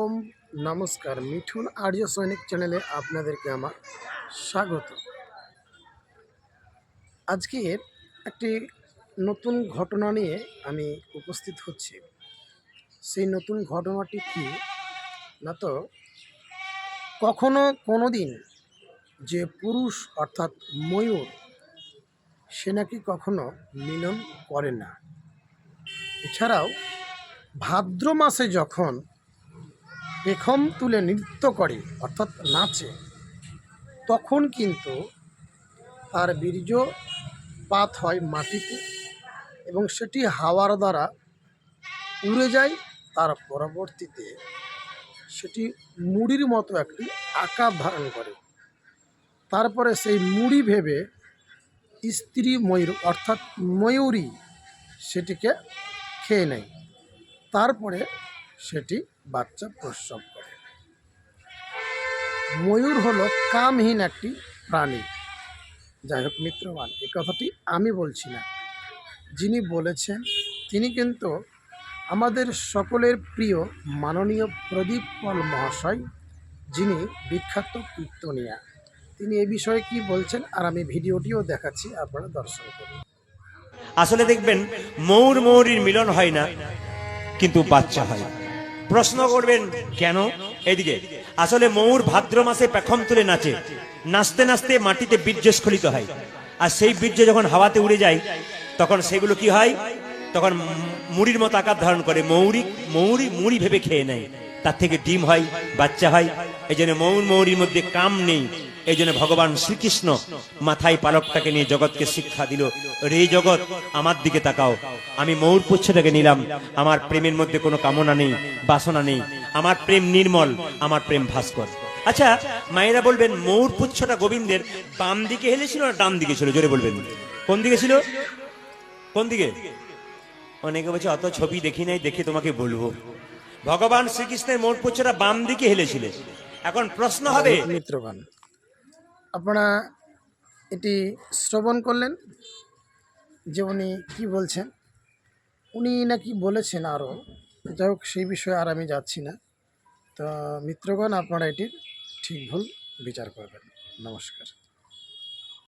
ওম নমস্কার। মিঠুন আর্য সৈনিক চ্যানেলে আপনাদেরকে আমার স্বাগত। আজকের একটি নতুন ঘটনা নিয়ে আমি উপস্থিত হচ্ছি। সেই নতুন ঘটনাটি কি না, তো কখনো কোনো দিন যে পুরুষ অর্থাৎ ময়ূর সে নাকি কখনো মিলন করে না। এছাড়াও ভাদ্র মাসে যখন পেখম তুলে নৃত্য করে অর্থাৎ নাচে, তখন কিন্তু তার বীর্যপাত হয় মাটিতে এবং সেটি হাওয়ার দ্বারা উড়ে যায়। তার পরবর্তীতে সেটি মুড়ির মতো একটি আকার ধারণ করে। তারপরে সেই মুড়ি ভেবে স্ত্রী ময়ূর অর্থাৎ ময়ূরী সেটিকে খেয়ে নেয়। তারপরে সেটি বাচ্চা প্রসব করে। ময়ূর হলো কামহীন একটি প্রাণী। যাই হোক মিত্রগণ, এই কথাটি আমি বলছি না, যিনি বলেছেন তিনি কিন্তু আমাদের সকলের প্রিয় মাননীয় প্রদীপ পল মহাশয়, যিনি বিখ্যাত কীর্তনিয়া। তিনি এ বিষয়ে কি বলছেন আর আমি ভিডিওটিও দেখাচ্ছি, আপনারা দর্শন করুন। আসলে দেখবেন ময়ূর ময়ূরীর মিলন হয় না, কিন্তু বাচ্চা হয়। প্রশ্ন করবেন কেন? এদিকে আসলে ময়ূর ভাদ্র মাসে পেখম তুলে নাচে, নাচতে নাচতে মাটিতে বীর্যস্খলিত হয়, আর সেই বীর্য যখন হাওয়াতে উড়ে যায় তখন সেগুলো কি হয়, তখন মুড়ির মতো আকার ধারণ করে। মুড়ি ভেবে খেয়ে নেয়, তার থেকে ডিম হয়, বাচ্চা হয়। এই জন্য ময়ূর ময়ূরীর মধ্যে কাম নেই। এই জন্য ভগবান শ্রীকৃষ্ণ মাথায় পালকটাকে নিয়ে জগৎকে শিক্ষা দিল, রে জগৎ আমার দিকে তাকাও, আমি ময়ূর পুচ্ছটাকে নিলাম, আমার প্রেমের মধ্যে কোনো কামনা নেই, বাসনা নেই, আমার প্রেম নির্মল, আমার প্রেম ভাস্কর। আচ্ছা, মায়েরা বলবেন ময়ূর পুচ্ছটা গোবিন্দের বাম দিকে হেলেছিল না ডান দিকে ছিল? জোরে বলবেন, কোন দিকে ছিল? কোন দিকে? অনেকে বলছে অত ছবি দেখি নাই, দেখে তোমাকে বলবো। ভগবান শ্রীকৃষ্ণের ময়ূর পুচ্ছটা বাম দিকে হেলেছিল। এখন প্রশ্ন হবে, মিত্রগণ, আপনারা এটি শ্রবণ করলেন যে উনি কি বলছেন। উনি নাকি বলেছেন আরও, যাই হোক সেই বিষয়ে আর আমি যাচ্ছি না। তো মিত্রগণ, আপনারা এটির ঠিক ভুল বিচার করবেন। নমস্কার।